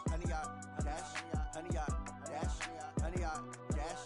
honey yacht, dash, honey yacht, dash, honey yacht, dash.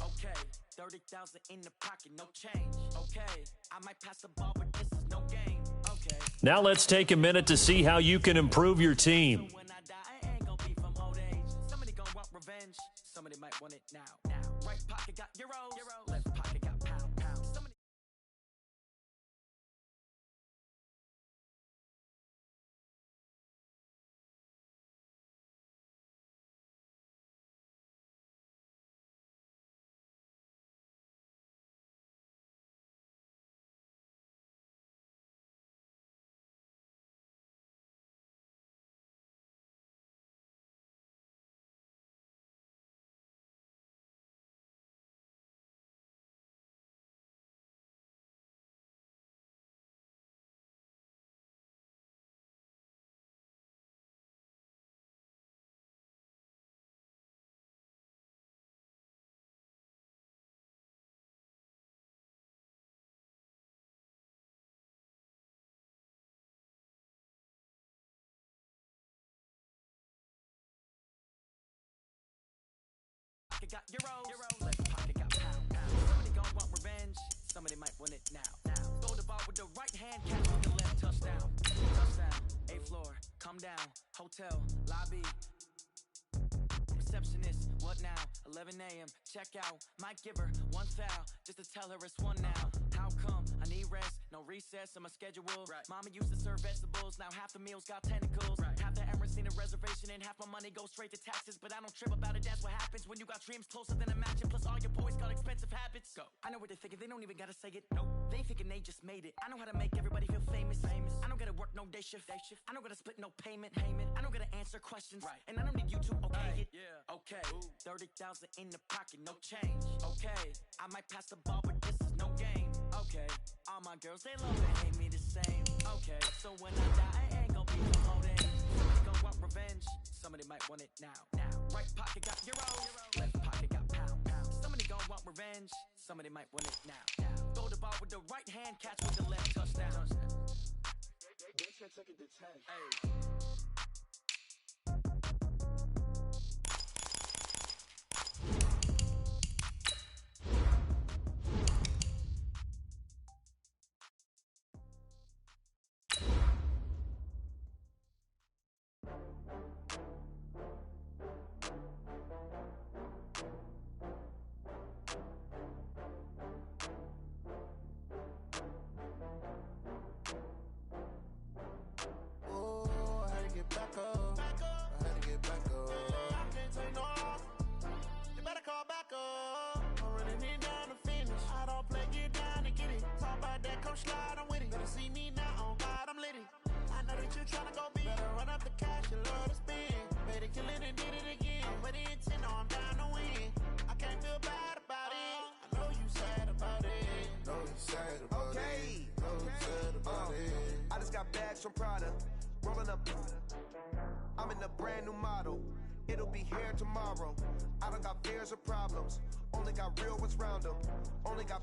Okay, 30,000 in the pocket, no change. Okay, I might pass the ball, but this is no game. Okay. Now let's take a minute to see how you can improve your team. So when I die, I ain't gonna be from old age. Somebody gonna want revenge. Somebody might want it now. Right pocket got euros. Left pocket got pound. Somebody. Pocket got euros. Left pocket got pound. Somebody gon' want revenge. Somebody might want it now. Throw the ball with the right hand, catch with the left. Touchdown. A floor, come down. Hotel, lobby. Receptionist, what now? 11 a.m. Check out. Might give her one foul just to tell her it's one now. How come? I need rest, no recess in my schedule. Right. Mama used to serve vegetables, now half the meals got tentacles. Right. Half the Emirates need a reservation and half my money goes straight to taxes. But I don't trip about it, that's what happens when you got dreams closer than a mansion. Plus all your boys got expensive habits. Go. I know what they're thinking, they don't even gotta say it. Nope. They thinking they just made it. I know how to make everybody feel famous. I don't gotta work no day shift. I don't gotta split no payment. I don't gotta answer questions. Right. And I don't need you to okay it. Yeah. Okay. 30,000 in the pocket, no change. Okay. I might pass the ball, but this is no game. Okay. All my girls, they love and hate me the same. Okay. So when I die, I ain't gonna be no old age. Somebody gon' want revenge. Somebody might want it now. Right pocket got euros. Left pocket got pound. Somebody gon' want revenge. Somebody might want it now. Throw the ball with the right hand, catch with the left. Touchdown. Took it to 10. Hey. From Prada, rolling up. I'm in a brand new model. It'll be here tomorrow. I don't got fears or problems. Only got real ones round them. Only got.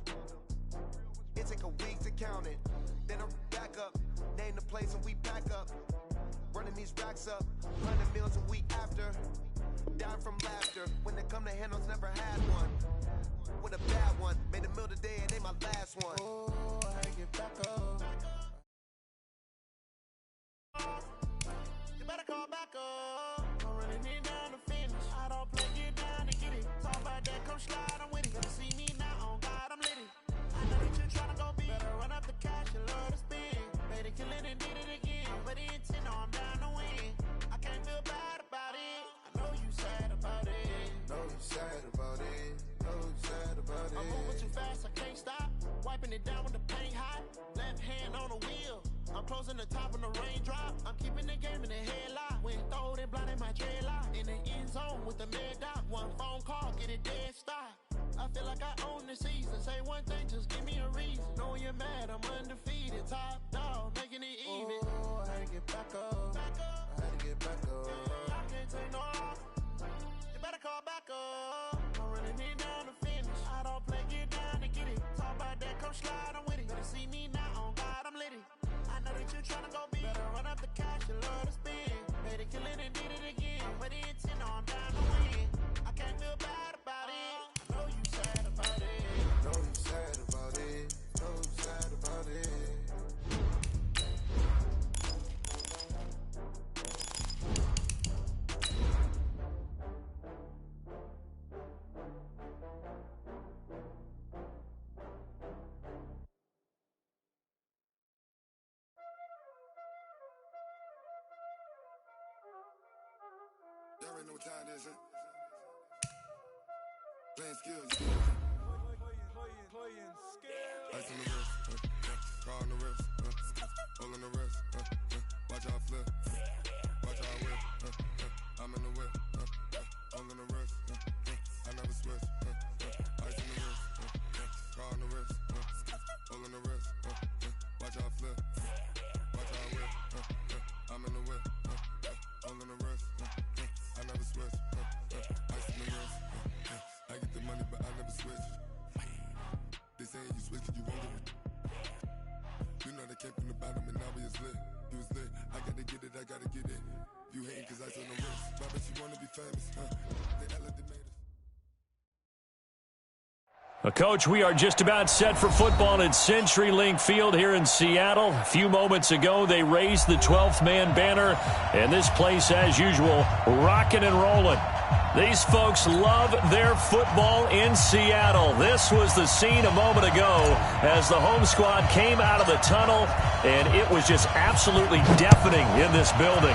It take a week to count it. Then I'm back up. Name the place and we pack up. Running these racks up. 100 meals a week after. Dying from laughter. When they come to handles, never had one. With a bad one. Made a meal today and ain't my last one. Oh, I get back up. You better call back up. I'm running it down to finish. I don't play, get down to get it. Talk about that, come slide, I'm with it. Better see me now, on God, I'm lit it. I know that you're trying to go big. Better run up the cash, you love to spin. Made it, kill it, and did it again. But the intent, no, I'm down to win. I can't feel bad about it. I know you sad about it. Know you sad about it. Know you sad about it. I'm moving too fast, I can't stop. Wiping it down with the paint hot. Left hand on the wheel. I'm closing the top on the raindrop. I'm keeping the game in the headlock. When throwed and blinded my dreadlock. In the end zone with the mad dot. One phone call, get it dead stop. I feel like I own the season. Say one thing, just give me a reason. know what time it is, huh? Playing skills. Ice on the wrist, car on the wrist, hole in the wrist, watch how I flip, watch how I whip, I'm in the whip, hole in the wrist, I never switch, ice on the wrist, car on the wrist, hole in the wrist, watch how I flip, watch how I whip, I'm in the whip, hole in the wrist, I never switch, ice on the wrist, I get the money but I never switch. They saying you switch 'cause you won't get it. You know they came from the bottom and now we is lit. You was lit, I gotta get it, I gotta get it. You hating 'cause I on the wrist. But I bet you wanna be famous, huh? They act like they made us. Coach, we are just about set for football at CenturyLink Field here in Seattle. A few moments ago, they raised the 12th man banner, and this place, as usual, rocking and rolling. These folks love their football in Seattle. This was the scene a moment ago as the home squad came out of the tunnel, and it was just absolutely deafening in this building.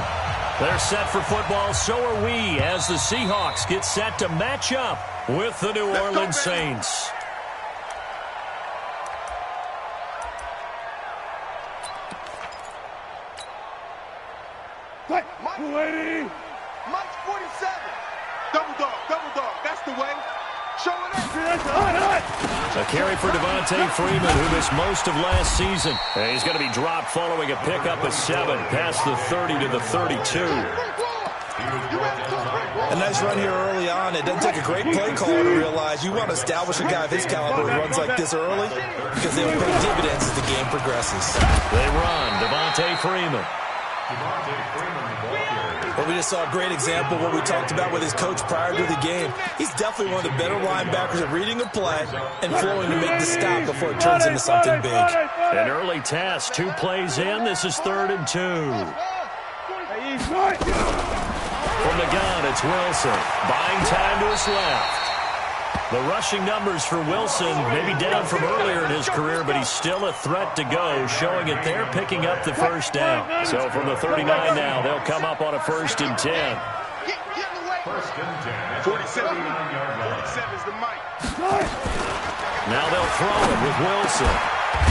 They're set for football, so are we, as the Seahawks get set to match up with the New Orleans Saints. Mike's 47. Double dog. That's the way. Show it up. A carry for Devontae Freeman, who missed most of last season. And he's going to be dropped following a pickup of 7 past the 30 to the 32. A nice run here early on. It doesn't take a great play caller to realize you want to establish a guy of his caliber who runs like this early because they'll pay dividends as the game progresses. They run. Devontae Freeman. Well, we just saw a great example of what we talked about with his coach prior to the game. He's definitely one of the better linebackers at reading a play and flowing to make the stop before it turns into something big. An early test. 2 plays in. This is 3rd and 2. From the gun, it's Wilson. Buying time to his left. The rushing numbers for Wilson maybe down from earlier in his career, but he's still a threat to go, showing it there, picking up the first down. So from the 39 now, they'll come up on a 1st and 10. First and 10. 47 is the mic. Now they'll throw it with Wilson.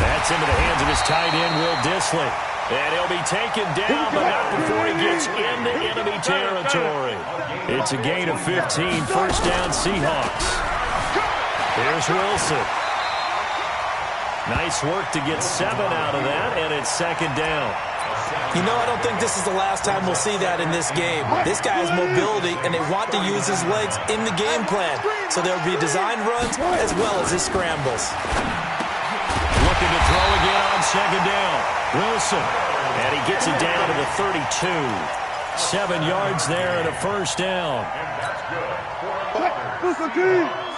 That's into the hands of his tight end, Will Dissly. And he'll be taken down, but not before he gets into enemy territory. It's a gain of 15, first down Seahawks. Here's Wilson. Nice work to get 7 out of that, and it's 2nd down. You know, I don't think this is the last time we'll see that in this game. This guy has mobility, and they want to use his legs in the game plan. So there will be designed runs as well as his scrambles. Looking to throw again on 2nd down. Wilson, and he gets it down to the 32. 7 yards there and a first down.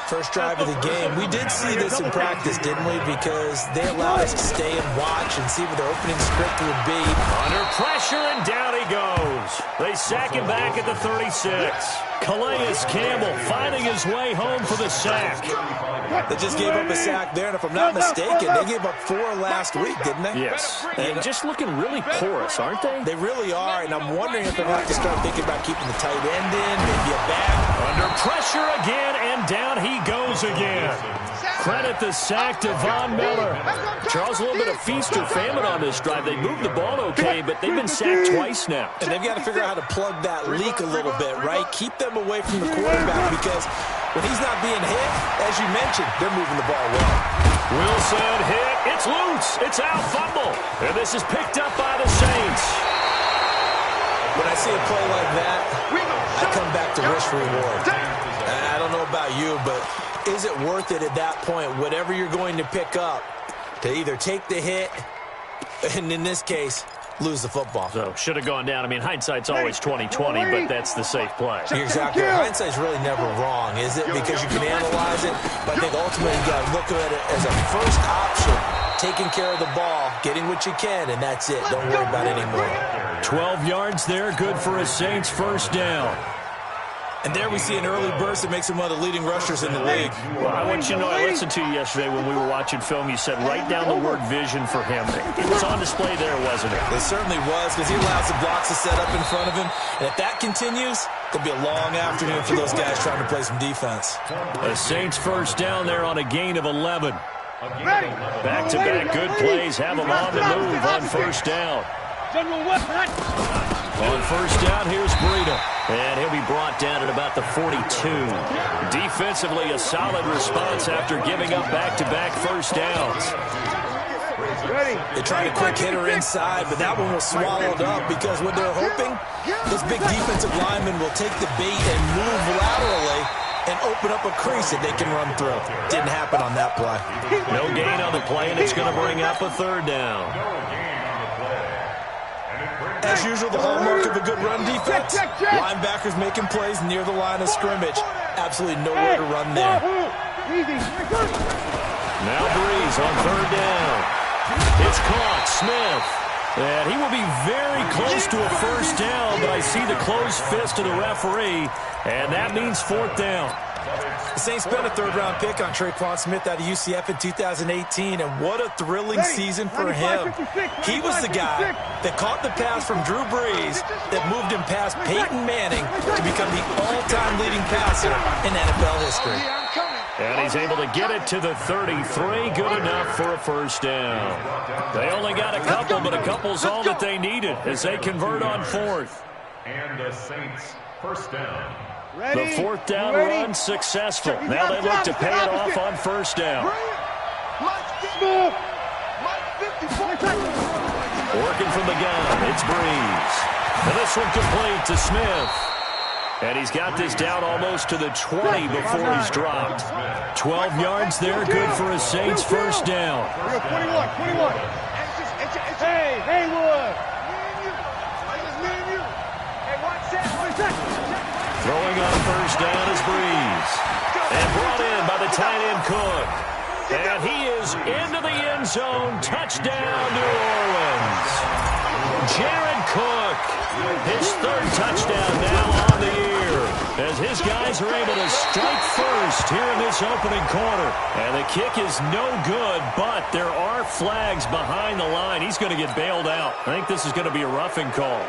First drive of the game. We did see this in practice, didn't we? Because they allowed us to stay and watch and see what their opening script would be. Under pressure, and down he goes. They sack him back at the 36. Calais Campbell finding his way home for the sack. They just gave up a sack there, and if I'm not mistaken, they gave up 4 last week, didn't they? Yes. And just looking really porous, aren't they? They really are, and I'm wondering if they're going to have to start thinking about keeping the tight end in, maybe a back. Under pressure again, and down he goes again. Credit the sack to Von Miller. Charles, a little bit of feast or famine on this drive. They moved the ball okay, but they've been sacked twice now. And they've got to figure out how to plug that leak a little bit, right? Keep them away from the quarterback because when he's not being hit, as you mentioned, they're moving the ball well. Wilson hit. It's loose. It's out. Fumble. And this is picked up by the Saints. When I see a play like that, I come back to risk reward. I don't know about you, but is it worth it at that point, whatever you're going to pick up, to either take the hit, and in this case, lose the football? So, should have gone down. I mean, hindsight's always 20/20, but that's the safe play. You're exactly right. Hindsight's really never wrong, is it? Because you can analyze it, but I think ultimately you got to look at it as a first option, taking care of the ball, getting what you can, and that's it. Don't worry about it anymore. 12 yards there, good for a Saints first down. And there we see an early burst that makes him one of the leading rushers in the league. Well, I want you to know, I listened to you yesterday when we were watching film. You said write down the word vision for him. It was on display there, wasn't it? It certainly was, because he allows the blocks to set up in front of him. And if that continues, it'll be a long afternoon for those guys trying to play some defense. The Saints first down there on a gain of 11. Back-to-back good plays have them on the move on first down. On first down, here's Breida. And he'll be brought down at about the 42. Defensively, a solid response after giving up back-to-back first downs. They tried a quick hitter inside, but that one was swallowed up because what they're hoping, this big defensive lineman will take the bait and move laterally and open up a crease that they can run through. Didn't happen on that play. No gain on the play, and it's going to bring up a third down. As usual, the hallmark of a good run defense. Linebackers making plays near the line of scrimmage. Absolutely nowhere to run there. Now Breeze on third down. It's caught. Smith. And he will be very close to a first down, but I see the closed fist of the referee, and that means fourth down. The Saints spent a third-round pick on Traquan Smith out of UCF in 2018, and what a thrilling season for him. He was the guy that caught the pass from Drew Brees that moved him past Peyton Manning to become the all-time leading passer in NFL history. And he's able to get it to the 33. Good enough for a first down. They only got a couple, but a couple's all that they needed as they convert on fourth. And the Saints first down. The fourth down run successful. Now they look to pay it off on first down. Working from the gun, it's Breeze. And this one complete to Smith. And he's got this down almost to the 20 before he's dropped. 12 yards there, good for a Saints first down. 21. Hey, Haywood. Throwing on first down is Breeze. And brought in by the tight end Cook. And he is into the end zone. Touchdown, New Orleans. Jared Cook, his third touchdown now on the year, as his guys are able to strike first here in this opening quarter. And the kick is no good, but there are flags behind the line. He's going to get bailed out. I think this is going to be a roughing call.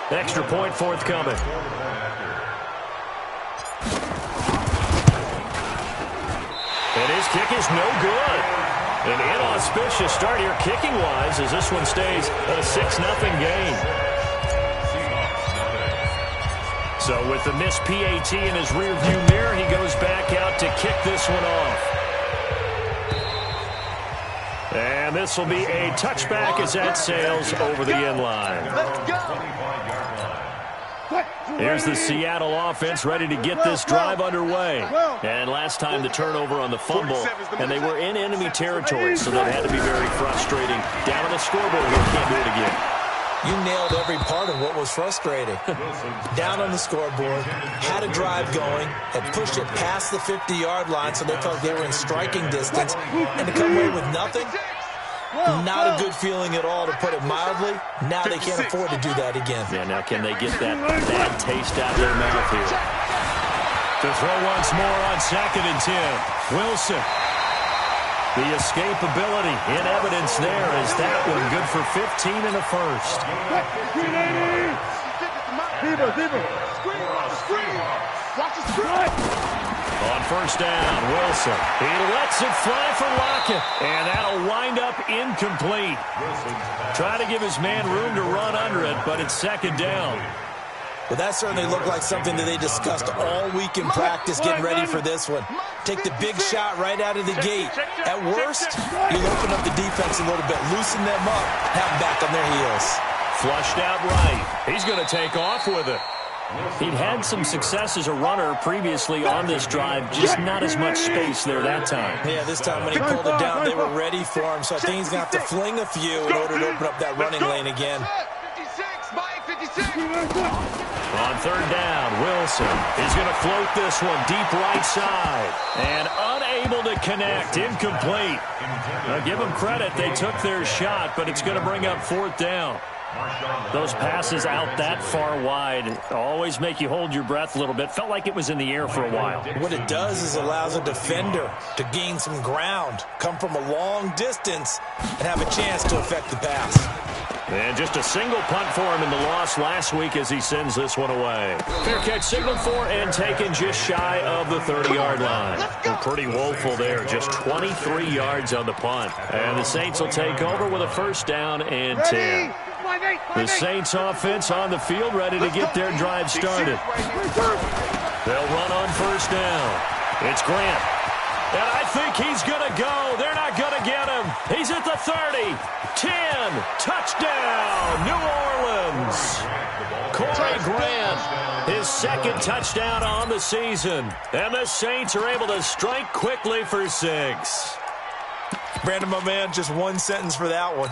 Extra point forthcoming. And his kick is no good. An inauspicious start here kicking-wise as this one stays a 6-0 game. So with the missed PAT in his rearview mirror, he goes back out to kick this one off. And this will be a touchback as that sails over the end line. Here's the Seattle offense ready to get this drive underway. And last time the turnover on the fumble, and they were in enemy territory, so that had to be very frustrating. Down on the scoreboard here, can't do it again. You nailed every part of what was frustrating. Down on the scoreboard, had a drive going, had pushed it past the 50-yard line so they felt they were in striking distance, and to come away with nothing, not a good feeling at all, to put it mildly. Now they can't afford to do that again. Yeah, now can they get that bad taste out of their mouth here? To throw once more on 2nd and 10. Wilson. The escapability in evidence there is that one good for 15 in the first. On first down, Wilson. He lets it fly for Lockett, and that'll wind up incomplete. Try to give his man room to run under it, but it's 2nd down. Well, that certainly looked like something that they discussed all week in practice getting ready for this one. Take the big shot right out of the gate. At worst, you'll open up the defense a little bit, loosen them up, have them back on their heels. Flushed out right. He's going to take off with it. He'd had some success as a runner previously on this drive, just not as much space there that time. Yeah, this time when he pulled it down, they were ready for him, so I think he's going to have to fling a few in order to open up that running lane again. On third down, Wilson is going to float this one deep right side. And unable to connect, incomplete. Now give them credit, they took their shot, but it's going to bring up 4th down. Those passes out that far wide always make you hold your breath a little bit. Felt like it was in the air for a while. What it does is allows a defender to gain some ground, come from a long distance, and have a chance to affect the pass. And just a single punt for him in the loss last week as he sends this one away. Fair catch signaled for and taken just shy of the 30-yard line. Pretty woeful there, just 23 yards on the punt. And the Saints will take over with a first down and 10. The Saints offense on the field, ready to get their drive started. They'll run on first down. It's Grant. And I think he's going to go. They're not going to get him. He's at the 30. 10. Touchdown, New Orleans. Corey Grant, his second touchdown on the season. And the Saints are able to strike quickly for 6. Brandon, my man, just one sentence for that one.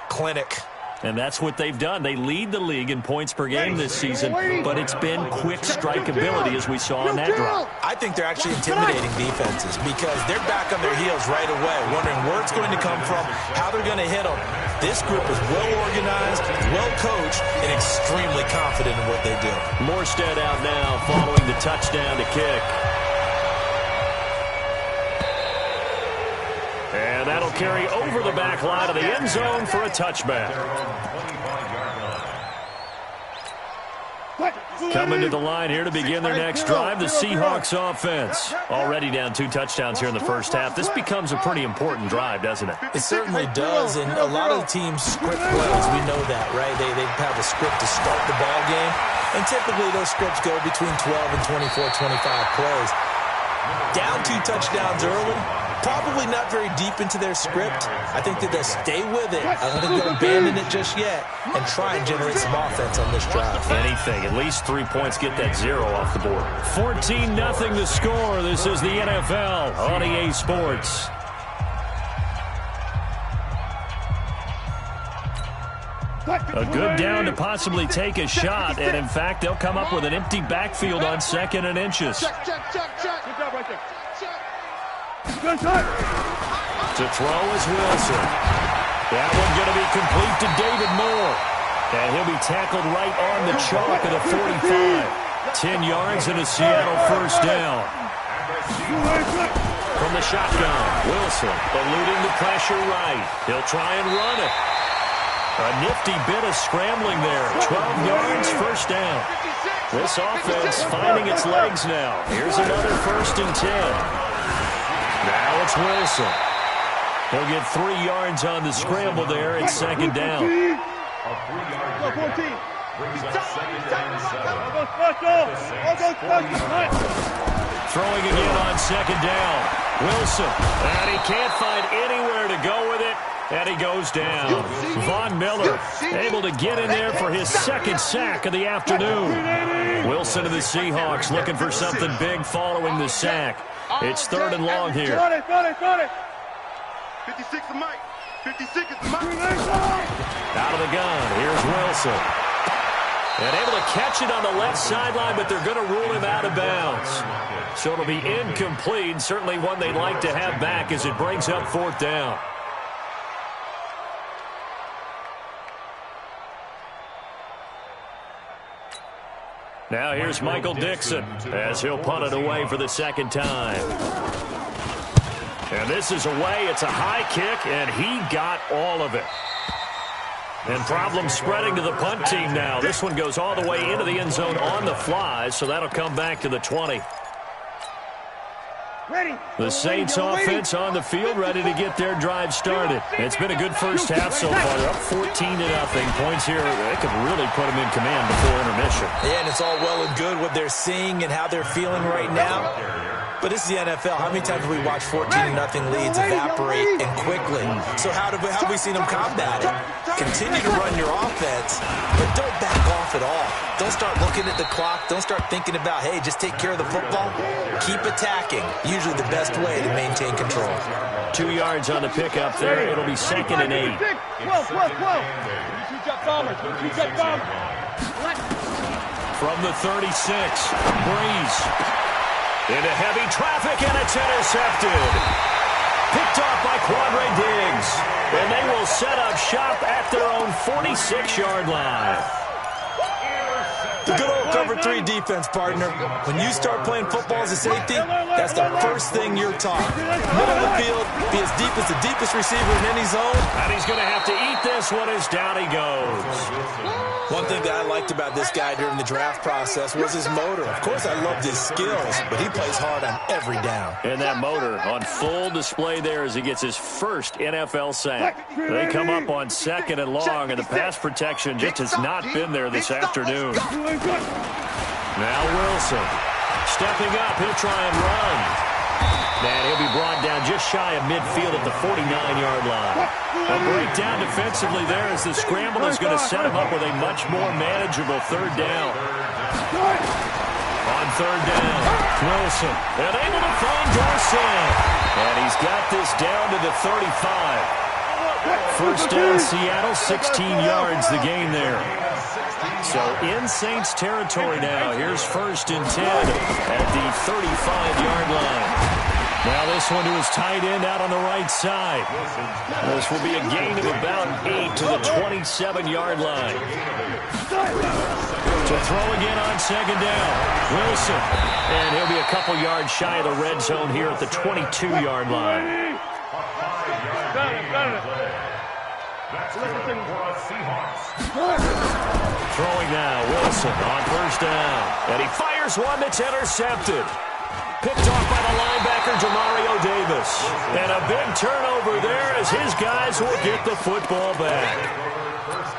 Clinic. And that's what they've done. They lead the league in points per game this season, but it's been quick strikeability as we saw in that drive. I think they're actually intimidating defenses because they're back on their heels right away, wondering where it's going to come from, how they're going to hit them. This group is well organized, well coached, and extremely confident in what they do. Morstead out now following the touchdown to kick. And that'll carry over the back line of the end zone for a touchback. Coming to the line here to begin their next drive, the Seahawks offense. Already down 2 touchdowns here in the first half. This becomes a pretty important drive, doesn't it? It certainly does, and a lot of the teams script plays. We know that, right? They have a script to start the ball game, and typically those scripts go between 12 and 24, 25 plays. Down 2 touchdowns early, probably not very deep into their script. I think that they'll stay with it. I don't think they'll abandon it just yet and try and generate some offense on this drive. Anything. At least 3 points, get that 0 off the board. 14-0 the score. This is the NFL on EA Sports. A good down to possibly take a shot, and in fact, they'll come up with an empty backfield on 2nd and inches. Check. Good job right there. To throw is Wilson. That one going to be complete to David Moore. And he'll be tackled right on the chalk of the 45. 10 yards and a Seattle first down. From the shotgun, Wilson eluding the pressure right. He'll try and run it. A nifty bit of scrambling there. 12 yards, first down. This offense finding its legs now. Here's another 1st and 10. Now it's Wilson. He'll get 3 yards on the scramble there. It's 2nd down. Throwing again on 2nd down. Wilson. And he can't find anywhere to go with it. And he goes down. Von Miller able to get in there for his 2nd sack of the afternoon. Wilson of the Seahawks looking for something big following the sack. It's 3rd and long here. Got it. 56 is Mike. 56 is Mike. Out of the gun. Here's Wilson. And able to catch it on the left sideline, but they're going to rule him out of bounds. So it'll be incomplete. Certainly one they'd like to have back as it brings up 4th down. Now here's Michael Dixon as he'll punt it away for the 2nd time. And this is away. It's a high kick, and he got all of it. And problems spreading to the punt team now. This one goes all the way into the end zone on the fly, so that'll come back to the 20. The Saints offense on the field, ready to get their drive started. It's been a good first half so far. They're up 14-0. Points here, they could really put them in command before intermission. Yeah, and it's all well and good what they're seeing and how they're feeling right now. But this is the NFL. How many times have we watched 14-0 leads evaporate and quickly? So how have we seen them combat it? Continue to run your offense, but don't back off at all. Don't start looking at the clock. Don't start thinking about, hey, just take care of the football. Keep attacking. Usually the best way to maintain control. 2 yards on the pickup there. It'll be 2nd and 8. From the 36, Breeze. Into heavy traffic, and it's intercepted. Picked off by Quandre Diggs. And they will set up shop at their own 46-yard line. The good old cover 3 defense, partner. When you start playing football as a safety, that's the first thing you're taught. Middle of the field, be as deep as the deepest receiver in any zone. And he's going to have to eat this one as down he goes. One thing that I liked about this guy during the draft process was his motor. Of course, I loved his skills, but he plays hard on every down. And that motor on full display there as he gets his first NFL sack. They come up on 2nd and long, and the pass protection just has not been there this afternoon. Now Wilson stepping up. He'll try and run. And he'll be brought down just shy of midfield at the 49-yard line. A breakdown defensively there as the scramble is going to set him up with a much more manageable 3rd down. On 3rd down, Wilson and able to find Dorsett. And he's got this down to the 35. First down, Seattle, 16 yards the gain there. So in Saints territory now. Here's 1st and 10 at the 35-yard line. Now this one to his tight end out on the right side. This will be a gain of about 8 to the 27-yard line. To throw again on 2nd down, Wilson. And he'll be a couple yards shy of the red zone here at the 22-yard line. Throwing now, Wilson on 1st down. And he fires one that's intercepted. Picked off by the linebacker, Demario Davis. And a big turnover there as his guys will get the football back.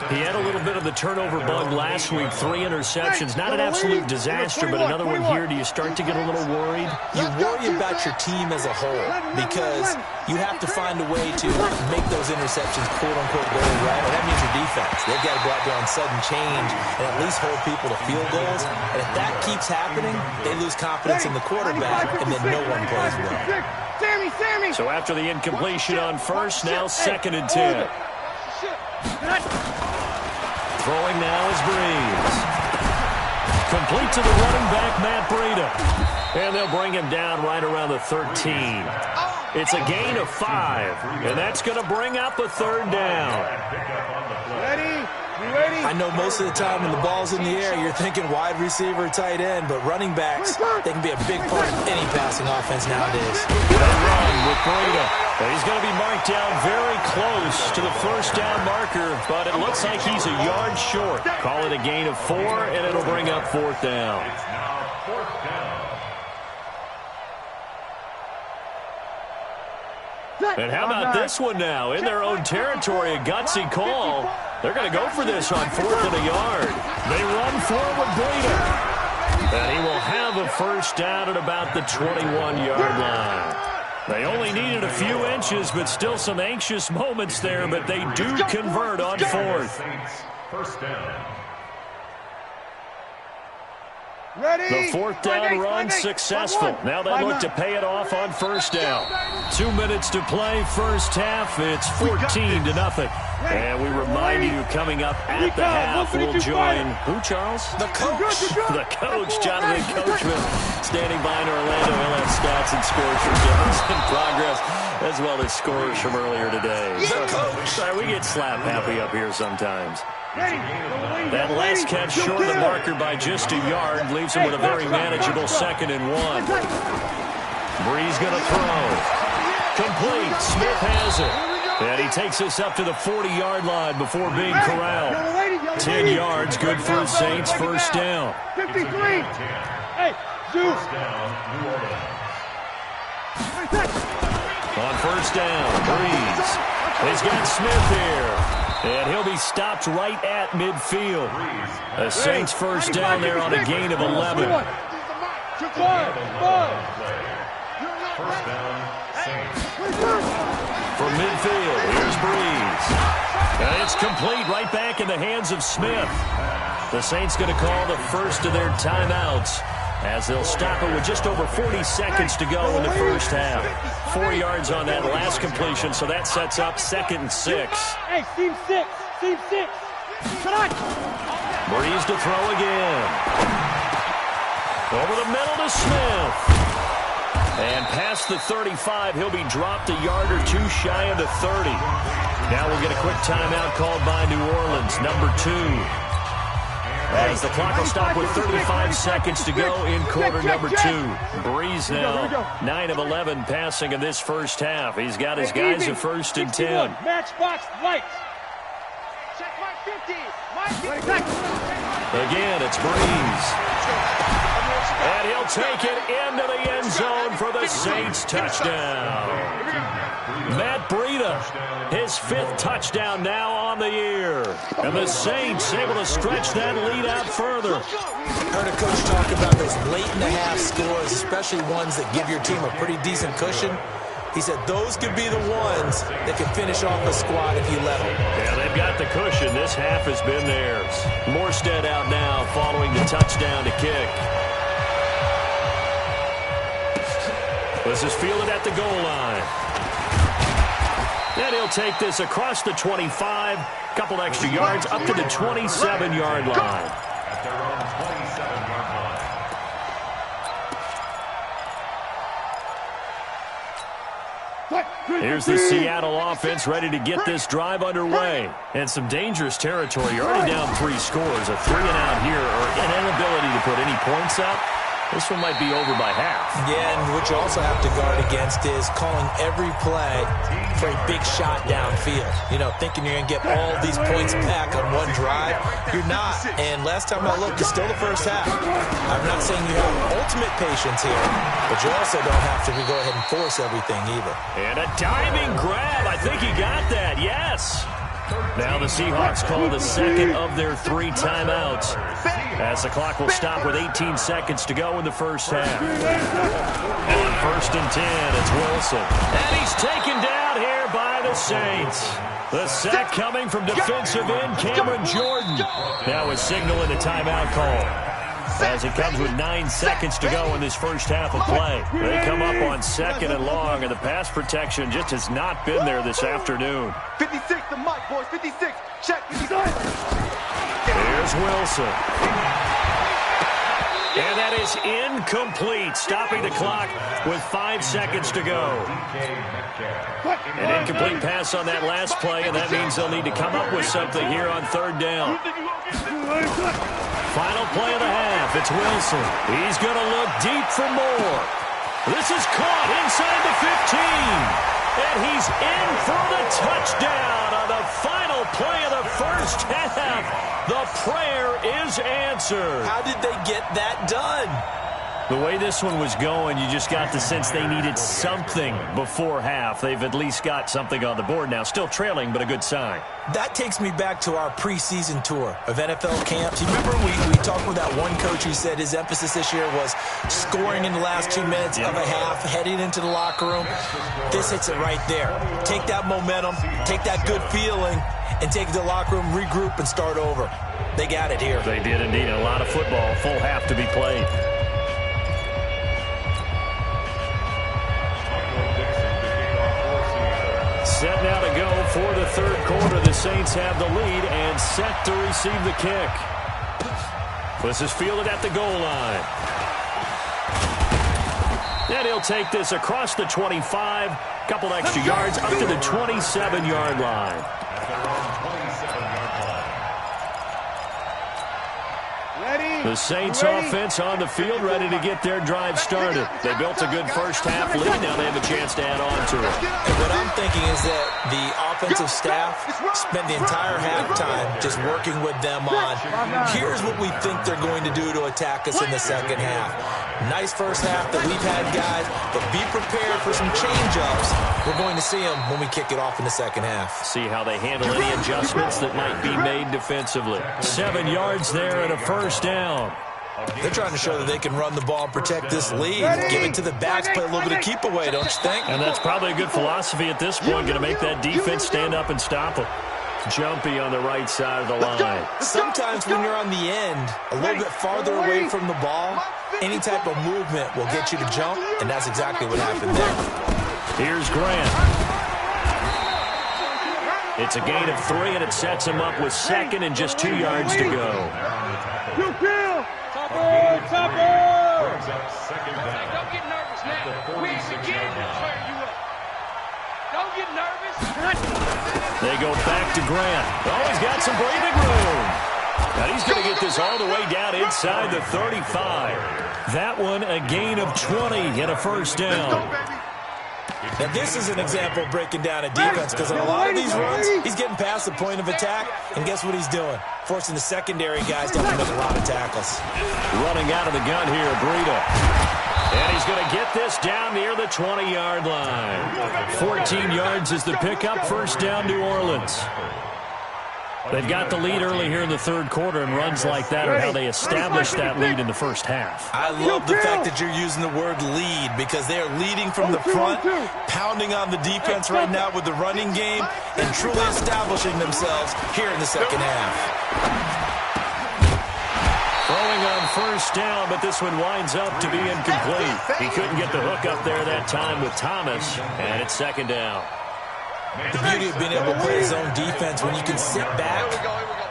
He had a little bit of the turnover bug last week, 3 interceptions. Not an absolute disaster, but another one here. Do you start to get a little worried? You worry about your team as a whole because you have to find a way to make those interceptions quote-unquote go right. And that means your defense. They've got to go out there on sudden change and at least hold people to field goals. And if that keeps happening, they lose confidence in the quarterback, and then no one plays well. So after the incompletion on 1st, now 2nd and 10. Throwing now is Breeze. Complete to the running back, Matt Breida. And they'll bring him down right around the 13. It's a gain of 5, and that's going to bring up a 3rd down. Ready? You ready? I know most of the time when the ball's in the air, you're thinking wide receiver, tight end, but running backs, they can be a big part of any passing offense nowadays. They run with Breida. He's going to be marked down very close to the 1st down marker, but it looks like he's a yard short. Call it a gain of 4, and it'll bring up 4th down. It's now 4th down. And how about this one now? In their own territory, a gutsy call. They're going to go for this on 4th and a yard. They run forward, Breida. And he will have a 1st down at about the 21-yard line. They only needed a few inches, but still some anxious moments there, but they do convert on 4th. Saints, 1st down. The 4th down run successful. Now they look to pay it off on 1st down. 2 minutes to play, 1st half. It's 14-0. And we remind you, coming up at the half, we'll join who, Charles? The coach. The coach, Jonathan Coachman, standing by in Orlando. He'll have stats and scores from games in progress, as well as scores from earlier today. The coach. Sorry, we get slap happy up here sometimes. That last catch short of the marker by just a yard leaves him with a very manageable 2nd and 1. Breeze going to throw. Complete. Smith has it. And he takes us up to the 40-yard line before being corralled. 10 yards, good for the Saints. 1st down. 53. Hey, Zeus. On 1st down, Breeze. He's got Smith here. And he'll be stopped right at midfield. The Saints 1st down there on a gain of 11. 1st down, Saints. From midfield, here's Breeze. And it's complete right back in the hands of Smith. The Saints going to call the first of their timeouts as they'll stop it with just over 40 seconds to go in the 1st half. 4 yards on that last completion, so that sets up 2nd and 6. Hey, team 6. Team 6. Come on. Breeze to throw again. Over the middle to Smith. And past the 35, he'll be dropped a yard or two shy of the 30. Now we'll get a quick timeout called by New Orleans, number 2. As the clock will stop with 35 seconds to go in quarter number 2. Breeze now, 9 of 11 passing in this first half. He's got his guys a 1st and 10. Matchbox lights. Check my 50. Again, it's Breeze. And he'll take it into the end zone for the Saints touchdown. Matt Breida, his 5th touchdown now on the year. And the Saints able to stretch that lead out further. Heard a coach talk about those late-in-the-half scores, especially ones that give your team a pretty decent cushion. He said those could be the ones that can finish off a squad if you let them. Yeah, they've got the cushion. This half has been theirs. Morstead out now following the touchdown to kick. This is fielded at the goal line. And he'll take this across the 25, couple extra yards up to the 27-yard line. At their own 27-yard line. Here's the Seattle offense ready to get this drive underway. And some dangerous territory. You're already down 3 scores. A 3-and-out here or an inability to put any points up. This one might be over by half. Yeah, and what you also have to guard against is calling every play for a big shot downfield. You know, thinking you're going to get all these points back on one drive. You're not. And last time I looked, it's still the first half. I'm not saying you have ultimate patience here, but you also don't have to go ahead and force everything either. And a diving grab. I think he got that. Yes. Now the Seahawks call the second of their 3 timeouts, as the clock will stop with 18 seconds to go in the first half. On 1st and 10, it's Wilson. And he's taken down here by the Saints. The sack coming from defensive end Cameron Jordan. Now is signaling a timeout call, as it comes with 9 seconds to go in this first half of play. They come up on 2nd and long, and the pass protection just has not been there this afternoon. 56, the mic, boys. 56. Check. Here's Wilson. And that is incomplete, stopping the clock with 5 seconds to go. An incomplete pass on that last play, and that means they'll need to come up with something here on 3rd down. Final play of the half. It's Wilson. He's going to look deep for more. This is caught inside the 15. And he's in for the touchdown on the final play of the first half. The prayer is answered. How did they get that done? The way this one was going, you just got the sense they needed something before half. They've at least got something on the board now. Still trailing, but a good sign. That takes me back to our preseason tour of NFL camps. You remember we talked with that one coach who said his emphasis this year was scoring in the last 2 minutes of a half, heading into the locker room. This hits it right there. Take that momentum, take that good feeling, and take it to the locker room, regroup, and start over. They got it here. They did indeed. A lot of football, full half to be played. Set now to go for the 3rd quarter. The Saints have the lead and set to receive the kick. This is fielded at the goal line. And he'll take this across the 25. Couple extra yards up to the 27-yard line. The Saints offense on the field, ready to get their drive started. They built a good first half lead. Now they have a chance to add on to it. And what I'm thinking is that the offensive staff spent the entire halftime just working with them on, here's what we think they're going to do to attack us in the second half. Nice first half that we've had, guys, but be prepared for some change-ups. We're going to see them when we kick it off in the second half. See how they handle any adjustments that might be made defensively. 7 yards there and a first down. They're trying to show that they can run the ball and protect this lead. Give it to the backs, play a little bit of keep away, don't you think? And that's probably a good philosophy at this point. Going to make that defense stand up and stop them. Jumpy on the right side of the line. Sometimes when you're on the end, a little bit farther away from the ball, any type of movement will get you to jump, and that's exactly what happened there. Here's Grant. It's a gain of 3, and it sets him up with 2nd and just 2 yards to go. snap. We ain't beginning to turn you up. Don't get nervous. They go back to Grant. Oh, he's got some breathing room. Now he's going to get this all the way down inside the 35. That one a gain of 20 and a first down. Now this is an example of breaking down a defense, because on a lot of these runs, he's getting past the point of attack, and guess what he's doing? Forcing the secondary guys to have to make a lot of tackles. Running out of the gun here, Breida. And he's going to get this down near the 20-yard line. 14 yards is the pickup, first down, New Orleans. They've got the lead early here in the third quarter, and runs like that are how they establish that lead in the first half. I love the fact that you're using the word lead, because they are leading from the front, pounding on the defense right now with the running game, and truly establishing themselves here in the second half. Throwing on first down, but this one winds up to be incomplete. He couldn't get the hook up there that time with Thomas, and it's second down. The beauty of being able to play his own defense, when you can sit back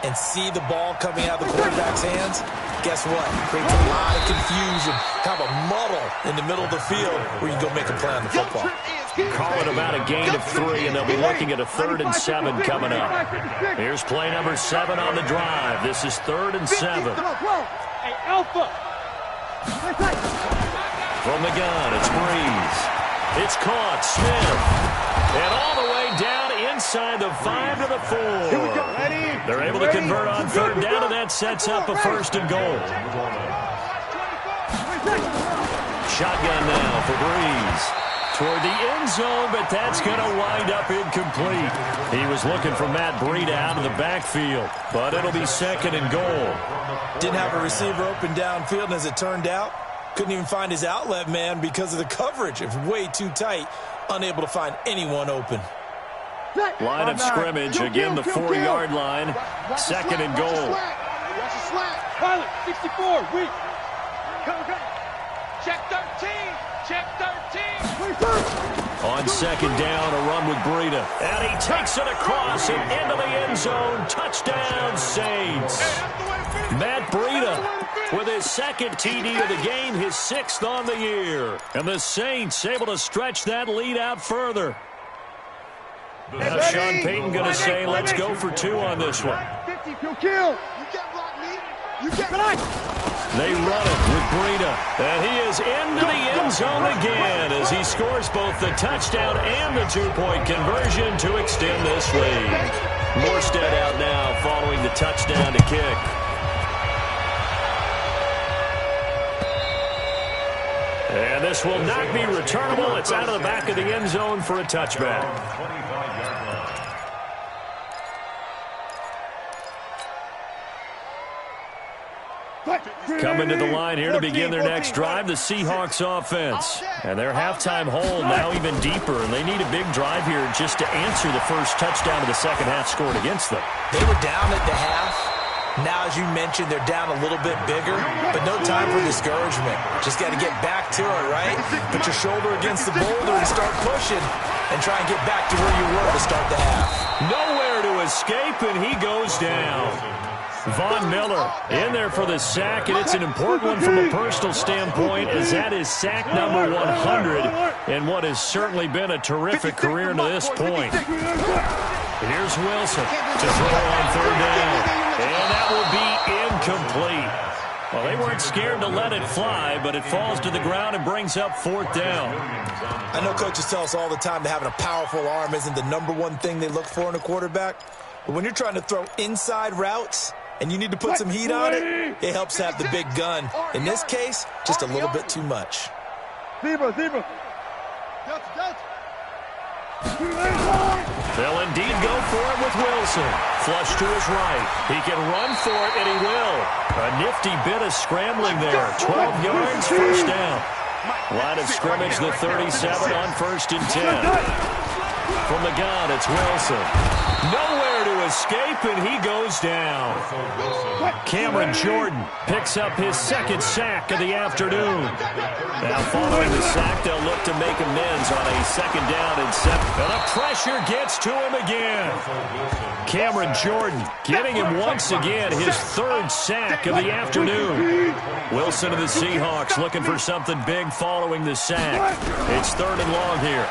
and see the ball coming out of the quarterback's hands, guess what? Creates a lot of confusion, kind of a muddle in the middle of the field where you can go make a play on the football. Call it about a gain of 3, and they'll be looking at a 3rd and 7 coming up. Here's play number 7 on the drive. This is 3rd and 7. Hey, Alpha. From the gun, it's Breeze. It's caught, Smith. And all the way down inside the 5 to the 4. Here we go. Ready? They're able to convert on 3rd down, and that sets up a 1st and goal. Shotgun now for Breeze. Toward the end zone, but that's going to wind up incomplete. He was looking for Matt Breida out of the backfield, but it'll be 2nd and goal. Didn't have a receiver open downfield, and as it turned out, couldn't even find his outlet man because of the coverage. It was way too tight, unable to find anyone open. Line of scrimmage, again the 4-yard line, 2nd and goal. Watch the slack. Pilot, 64, weak. Check 13. Check 13. On 2nd down, a run with Breida. And he takes it across and into the end zone. Touchdown, Saints. Matt Breida with his 2nd TD of the game, his 6th on the year. And the Saints able to stretch that lead out further. Now Sean Payton going to say, let's go for 2 on this one. 50, kill. You can't block me. You can't. They run it with Breida, and he is into the end zone again as he scores both the touchdown and the 2-point conversion to extend this lead. Morstead out now following the touchdown to kick. And this will not be returnable. It's out of the back of the end zone for a touchback. Coming to the line here to begin their next drive, the Seahawks offense. And their halftime hole now even deeper, and they need a big drive here just to answer the first touchdown of the second half scored against them. They were down at the half. Now, as you mentioned, they're down a little bit bigger, but no time for discouragement. Just got to get back to it, right? Put your shoulder against the boulder and start pushing and try and get back to where you were to start the half. Nowhere to escape, and he goes down. Von Miller in there for the sack, and it's an important one from a personal standpoint, as that is sack number 100 in what has certainly been a terrific career to this point. Here's Wilson to throw on 3rd down, and that will be incomplete. Well, they weren't scared to let it fly, but it falls to the ground and brings up 4th down. I know coaches tell us all the time that having a powerful arm isn't the #1 thing they look for in a quarterback, but when you're trying to throw inside routes and you need to put some heat on it, it helps have the big gun. In this case, just a little bit too much. Zebra. They'll indeed go for it with Wilson. Flush to his right. He can run for it, and he will. A nifty bit of scrambling there. 12 yards, first down. Line of scrimmage, the 37 on 1st and 10. From the gun, it's Wilson. Nowhere Nowhere to escape, and he goes down. Cameron Jordan picks up his second sack of the afternoon. Now following the sack, they'll look to make amends on a 2nd down and 7. And the pressure gets to him again. Cameron Jordan getting him once again, his 3rd sack of the afternoon. Wilson of the Seahawks looking for something big following the sack. It's 3rd and long here.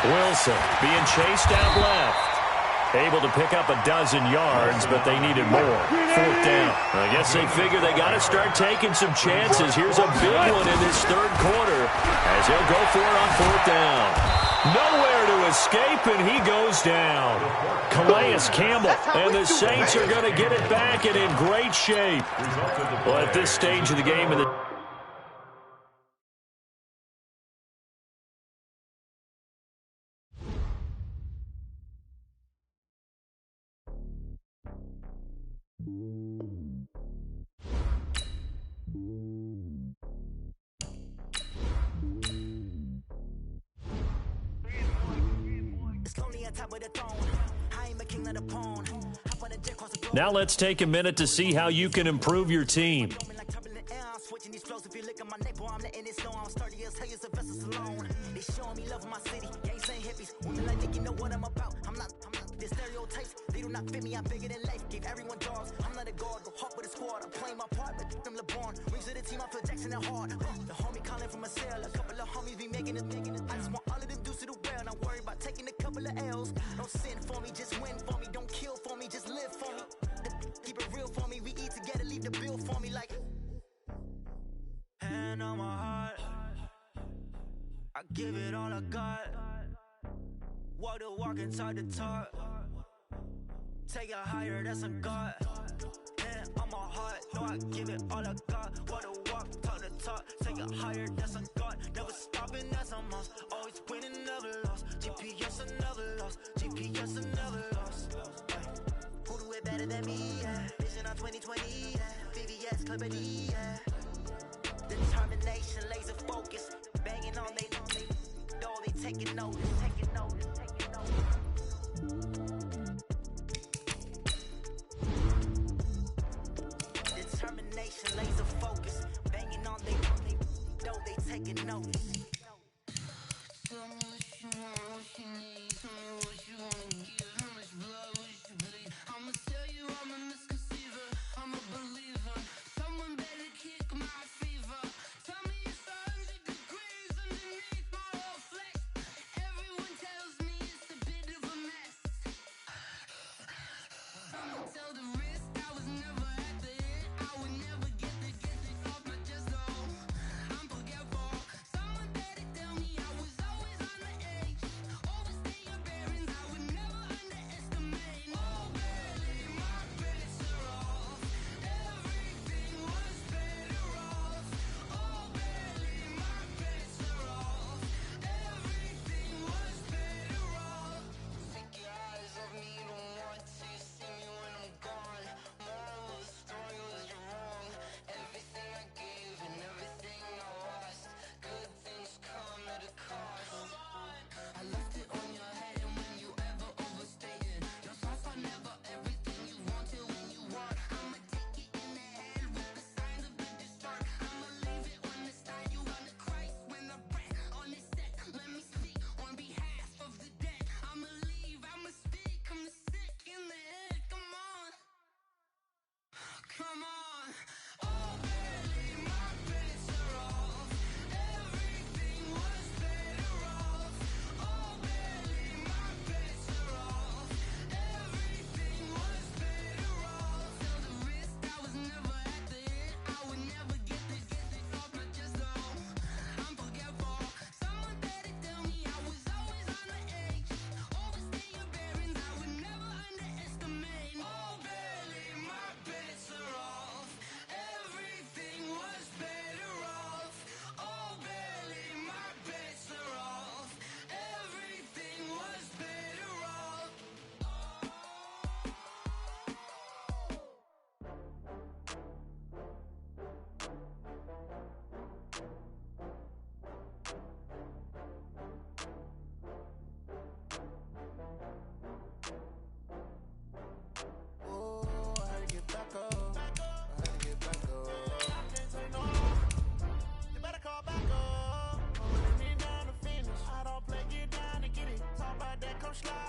Wilson being chased out left. Able to pick up a 12 yards, but they needed more. 4th down. I guess they figure they got to start taking some chances. Here's a big one in this 3rd quarter as he'll go for it on 4th down. Nowhere to escape, and he goes down. Calais Campbell and the Saints are going to get it back and in great shape. Well, at this stage of the game, now let's take a minute to see how you can improve your team. They do not fit me, I'm bigger than life. Gave everyone dogs. I'm not a guard, go hard with a squad. I'm playing my part, but them LeBron. Rings to the team, I feel Jackson and hard. The homie calling from a cell. A couple of homies be making it. I just want all of them dudes to do well. Not worry about taking a couple of L's. Don't sin for me, just win for me. Don't kill for me, just live for me. Keep it real for me. We eat together, leave the bill for me like. Hand on my heart, I give it all I got. Walk the walk and talk the talk. Take it higher, that's a God. Hand on my heart, no, I give it all I got. Walk the walk, talk the talk. Take it higher, that's a God. Never stopping, that's a must. Always winning, never lost. GPS, I never lost. GPS, I never lost. Who do it better than me? Yeah. Vision on 2020. Yeah. VVS, Clipper D. Yeah. Determination, laser focus. Banging on they though they taking notice. Taking notice, taking notice. Determination, laser focus, banging on they though they taking notice. come slide.